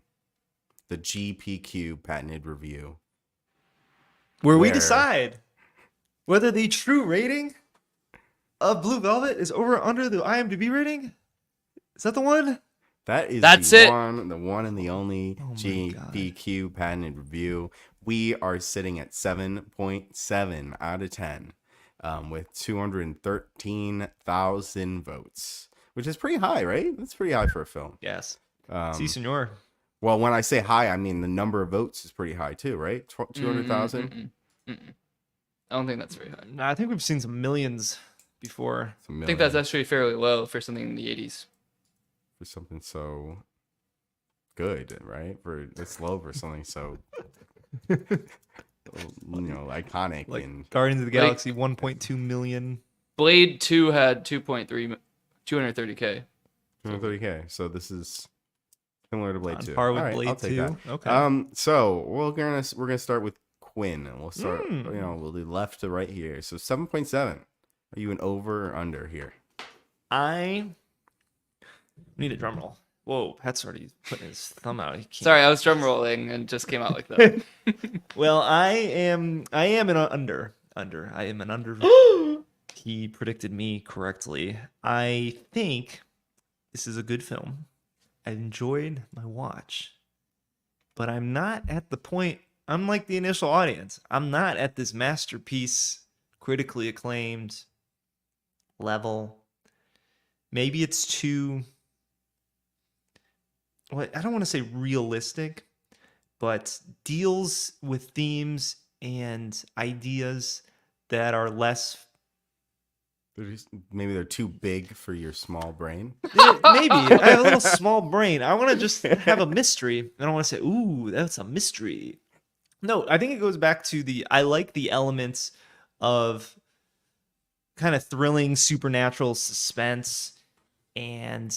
the GPQ patented review. Where we Where- decide whether the true rating of Blue Velvet is over or under the IMDb rating. Is that the one? That's the it. one and the only Oh my GPQ patented review. We are sitting at 7.7 out of 10 with 213,000 votes, which is pretty high, right? That's pretty high for a film. Yes. Um, Si, senor. well, when I say high, I mean the number of votes is pretty high too, right? 200,000? I don't think that's very high. No, I think we've seen some millions before. I think that's actually fairly low for something in the 80s. for something so good, right? It's low for something so iconic Like and Guardians of the Like- Galaxy, 1.2 million. Blade 2 had 230K. 230K. So this is similar to Blade On 2. par with All right, Blade I'll take 2. that. Okay. So we're gonna start with Quinn, and we'll start. Hmm. We'll do left to right here. So 7.7. Are you an over or under here? I need a drum roll. Whoa, Pat's already putting his thumb out. He can't. Sorry, I was drum rolling and just came out like that. Well, I am an under. I am an under. He predicted me correctly. I think this is a good film. I enjoyed my watch. But I'm not at the point, I'm like the initial audience. I'm not at this masterpiece, critically acclaimed level. Maybe it's too, well, I don't want to say realistic, but deals with themes and ideas that are less. Maybe they're too big for your small brain. Maybe I have a little small brain. I want to just have a mystery. I don't want to say, "Ooh, that's a mystery." No, I think it goes back to I like the elements of kind of thrilling supernatural suspense, and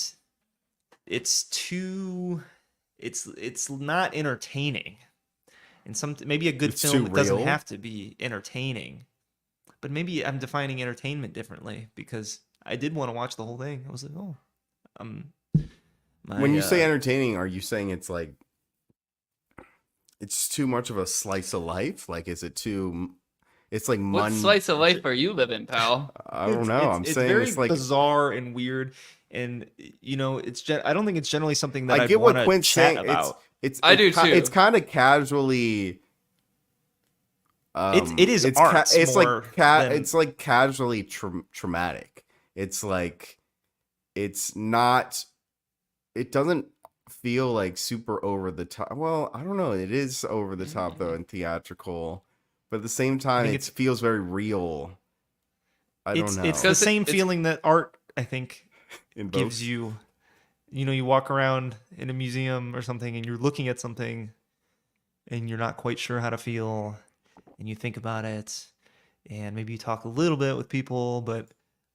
it's not entertaining. And maybe a good It's film, too it doesn't real. have to be entertaining. But maybe I'm defining entertainment differently, because I did want to watch the whole thing. I was like, oh, When you say entertaining, are you saying it's like it's too much of a slice of life? Like, is it too? It's like What slice of life are you living, pal? I don't know. I'm it's saying very it's like bizarre and weird, and I don't think it's generally something that I I'd get what want to Quinn's chat saying. about. I do too. It's kind of casually. It is it's arts it's more like than- it's like casually traumatic. It's like it's not. It doesn't feel like super over the top. Well, I don't know. It is over the top though and theatrical, but at the same time, think it feels very real. I don't know. It's the same It's- feeling that art, I think, In both- gives you. You walk around in a museum or something, and you're looking at something, and you're not quite sure how to feel, and you think about it, and maybe you talk a little bit with people, but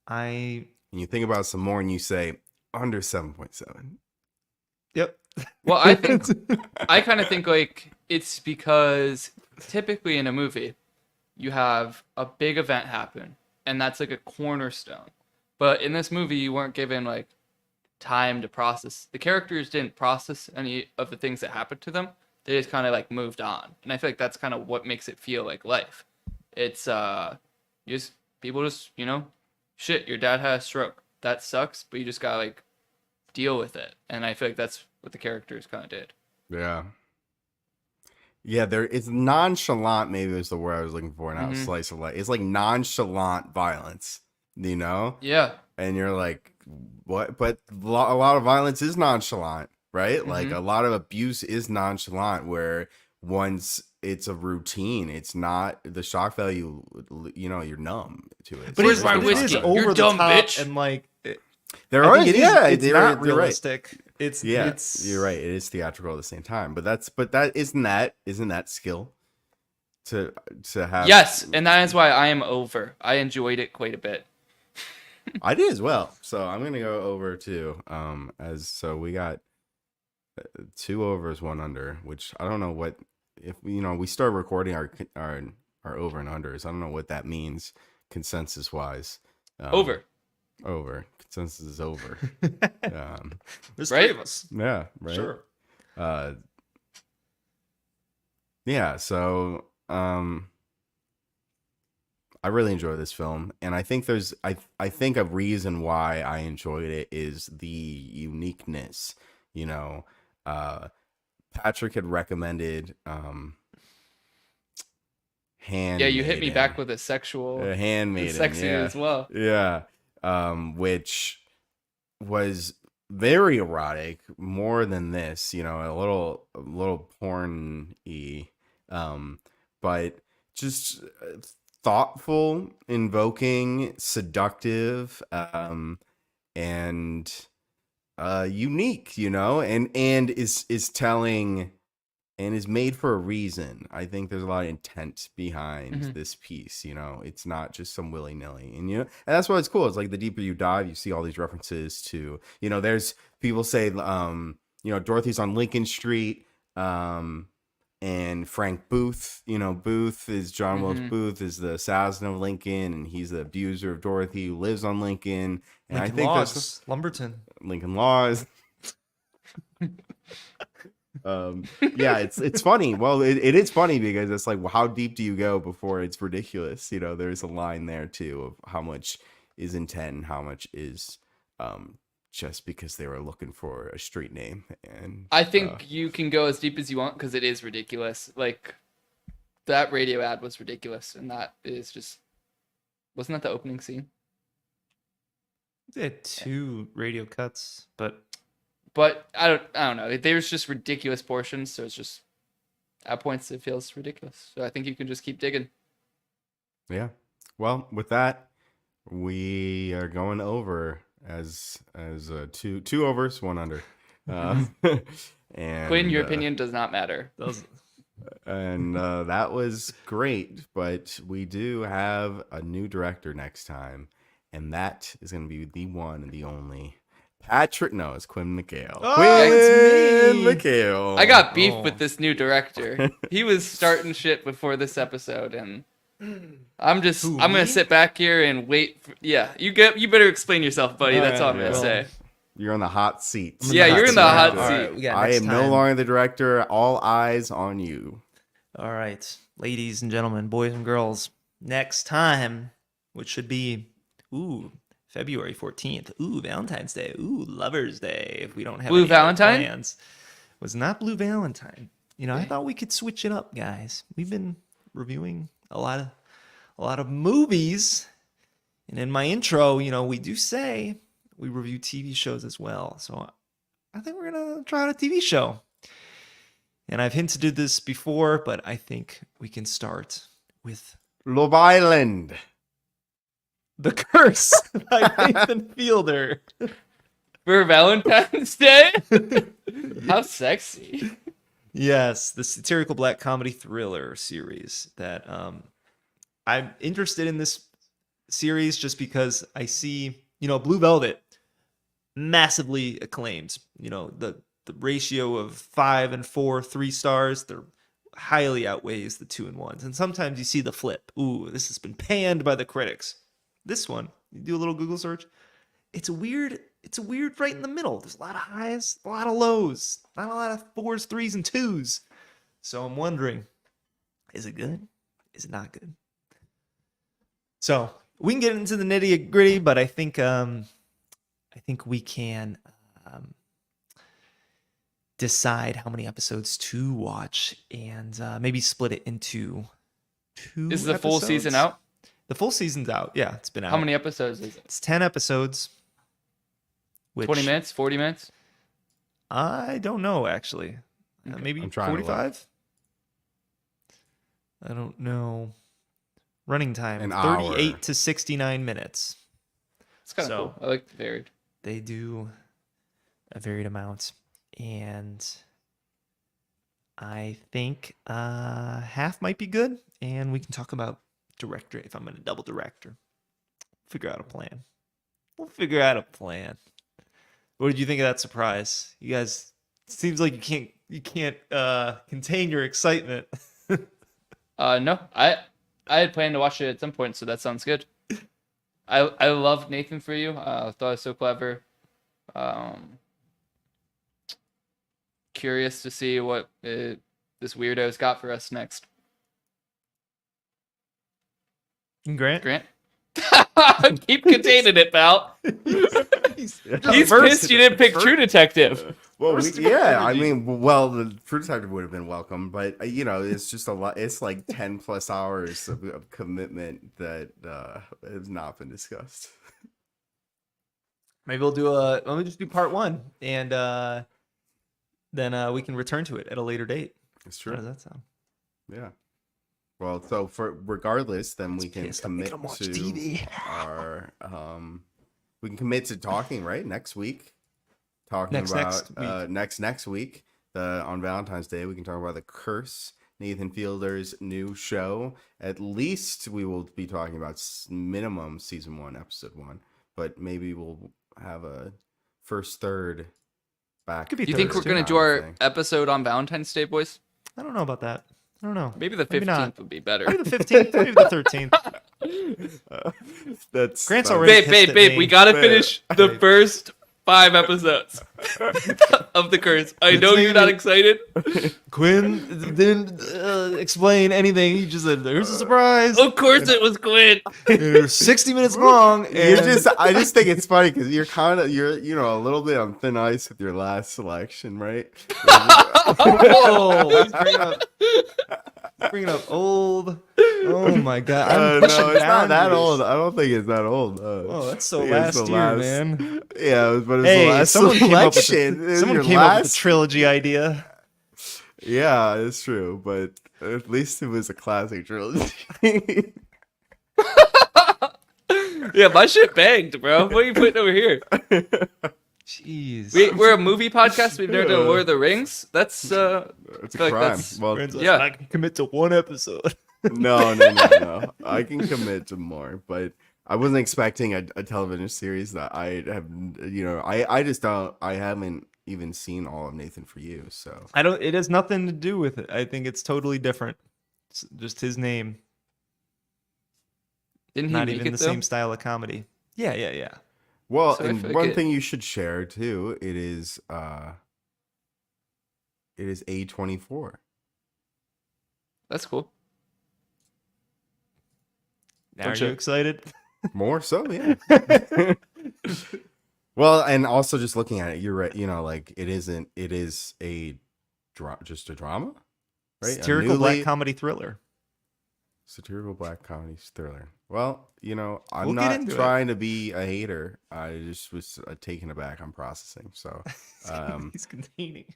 and you think about it some more, and you say under 7.7. Yep. Well, I kind of think like it's because typically in a movie, you have a big event happen, and that's like a cornerstone. But in this movie, you weren't given like time to process. The characters didn't process any of the things that happened to them. They just kind of like moved on, and I feel like that's kind of what makes it feel like life. It's people just shit. Your dad had a stroke. That sucks, but you just gotta like deal with it. And I feel like that's what the characters kind of did. Yeah. Yeah, it's nonchalant, maybe was the word I was looking for, not Mhm. slice of life. It's like nonchalant violence, Yeah. And you're like, what? But a lot of violence is nonchalant, right? Mm-hmm. Like a lot of abuse is nonchalant, where once it's a routine, it's not the shock value, you're numb to it. But Where's it's, my it is whiskey? over You're the dumb, top, bitch. and like there I are, think it is- yeah, it's you're not right. realistic. It's Yeah, it's you're right. It is theatrical at the same time, but isn't that skill to have? Yes, and that is why I am over. I enjoyed it quite a bit. I did as well. So I'm gonna go over too. So we got 2 overs, 1 under, which I don't know what if we start recording our over and unders. I don't know what that means consensus wise. Over. Consensus is over. There's Right? 3 of us. Yeah, right. Sure. yeah, so I really enjoy this film, and I think I think a reason why I enjoyed it is the uniqueness. You know, uh, Patrick had recommended Yeah, you hit me Handmaiden, back with a sexual, Handmaiden, sexy yeah, as well. yeah, which was very erotic, more than this, you know, a little porn-y, but just thoughtful, invoking, seductive, and unique, you know, and is telling and is made for a reason. I think there's a lot of intent behind Hmm. this piece. You know, it's not just some willy nilly, and you know, and that's why it's cool. It's like the deeper you dive, you see all these references to, you know, there's people say, you know, Dorothy's on Lincoln Street, and Frank Booth, you know, Booth is John Wilkes Hmm. Booth is the assassin of Lincoln, and he's the abuser of Dorothy who lives on Lincoln, and I Lincoln think that's Logs, Lumberton. Lincoln Laws. Yeah, it's funny. Well, it is funny because it's like, well, how deep do you go before it's ridiculous? You know, there's a line there too of how much is intent and how much is just because they were looking for a street name. And I think you can go as deep as you want because it is ridiculous. Like that radio ad was ridiculous, and that is just wasn't that the opening scene? They had 2 radio cuts, but But I don't know. There's just ridiculous portions, so it's just at points it feels ridiculous. So I think you can just keep digging. yeah. Well, with that, we are going over as two overs, one under. And Quinn, your opinion does not matter. those that was great, but we do have a new director next time, and that is going to be the one and the only Patrick. No, it's Quinn McHale. Oh, Quinn it's me. McHale. I got beef Oh. with this new director. He was starting shit before this episode, and I'm Who, gonna me? sit back here and wait. You better explain yourself, buddy. That's all I'm Yeah. gonna say. You're on the hot seat. I'm in Yeah, the hot you're in seat the now. hot All seat. right, we got I next am no time. longer the director. All eyes on you. All right, ladies and gentlemen, boys and girls, next time, which should be, February 14th. Valentine's Day. Lover's Day. If we don't have Blue any other Valentine? plans. Was not Blue Valentine. You know, I Okay. thought we could switch it up, guys. We've been reviewing a lot of movies. And in my intro, you know, we do say we review TV shows as well. So I think we're going to try out a TV show. And I've hinted at this before, but I think we can start with Love Island. The Curse by Nathan Fielder. For Valentine's Day? How sexy. Yes, the satirical black comedy thriller series that I'm interested in this series just because I see, you know, Blue Velvet massively acclaimed. You know, the ratio of 5 and 4 3 stars, they're highly outweighs the 2 and 1s. And sometimes you see the flip. This has been panned by the critics. This one, you do a little Google search, it's a weird right in the middle. There's a lot of highs, a lot of lows, not a lot of 4s, 3s, and 2s. So I'm wondering, is it good? Is it not good? So we can get into the nitty gritty, but I think we can decide how many episodes to watch and maybe split it into 2. Is the full season episodes. out? The full season's out. Yeah, it's been out. How many episodes is it? It's 10 episodes. 20 minutes? 40 minutes? I don't know, actually. Okay. Maybe I'm trying to look. 45? I don't know. Running time, An 38 hour. to 69 minutes. It's kind of So- cool. I like the varied. They do a varied amount. And I think half might be good. And we can talk about director if I'm going to double director. Figure out a plan. We'll figure out a plan. What did you think of that surprise? You guys, seems like you can't contain your excitement. No, I had planned to watch it at some point, so that sounds good. I love Nathan for you. I thought it was so clever. Curious to see what this weirdo's got for us next. Grant? Grant? Keep containing it, pal. He's pissed you didn't pick True Detective. Well, I mean, well, the True Detective would have been welcome, but it's just a lot. It's like 10 plus hours of commitment that has not been discussed. Maybe let me just do part 1, and then we can return to it at a later date. It's true. How does that sound? Yeah. Well, so regardless, then we can pissed. commit I'm gonna watch to TV. our we can commit to talking next week. Talking about next week, on Valentine's Day, we can talk about The Curse, Nathan Fielder's new show. At least we will be talking about minimum season 1, episode 1, but maybe we'll have a first third back. Do you think we're going to do our episode on Valentine's Day, boys? I don't know about that. I don't know. Maybe the 15th would be better. Maybe the 15th. Maybe the 13th. That's Grant's already babe. We got to finish the first 5 episodes of The Curse. I know you're not excited. Quinn didn't explain anything. He just said, "There's a surprise." Of course, it was Quinn. They're 60 minutes long. And I just think it's funny because you're a little bit on thin ice with your last selection, right? oh, he's bringing up old. Oh my god! No, it's not that old. I don't think it's that old. Oh, that's so last year, man. Yeah, but it's the last selection. Someone came up with the trilogy idea. Yeah, it's true, but at least it was a classic trilogy. Yeah, my shit banged, bro. What are you putting over here? Jeez. We're a movie podcast. We've never done Lord of the Rings. That's a crime. Yeah, I can commit to 1 episode. No. I can commit to more, but I wasn't expecting a television series that I have. I haven't even seen all of Nathan For You, so It has nothing to do with it. I think it's totally different. It's just his name. Didn't he Not make even it, the though? same style of comedy. Yeah. Well, So I and feel one like thing you should share too, it is A24. That's cool. Now, are you excited? More so, yeah. Well, and also just looking at it, you're right. Like it is just a drama, right? Satirical black comedy thriller. Satirical black comedy thriller. Well, I'm We'll get not into trying to be a hater. I just was taken aback. I'm processing. So, He's containing.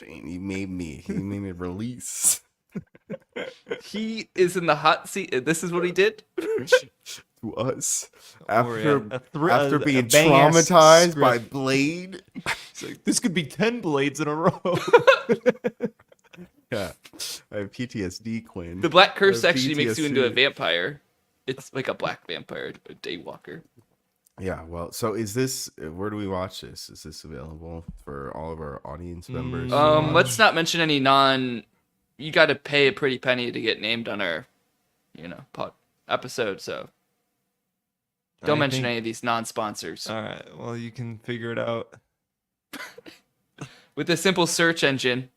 he made me release. He is in the hot seat. This is what he did? To us After being traumatized by Blade. It's like, this could be 10 blades in a row. Yeah, I have PTSD, Quinn. The Black Curse I have actually makes you into a PTSD. vampire. It's like a black vampire, a daywalker. Yeah, well, so where do we watch this? Is this available for all of our audience members? Let's not mention any you got to pay a pretty penny to get named on our, episode, so don't mention any of these non-sponsors. All right, well, you can figure it out. With a simple search engine.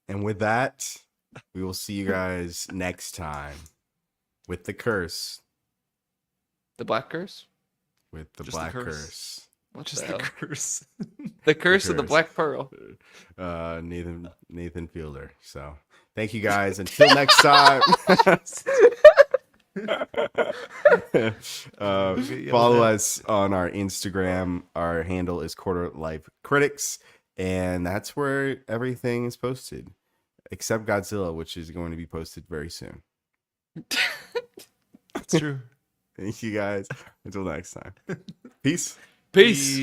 And with that, we will see you guys next time with The Curse. The Black Curse? With the Just Black The Curse. Curse. What Just the the hell? curse. The Curse of the Curse. Black Pearl. Nathan Fielder. So thank you guys. Until next time. Follow us on our Instagram. Our handle is Quarter Life Critics, and that's where everything is posted, except Godzilla, which is going to be posted very soon. It's true. Thank you guys. Until next time. Peace. Peace.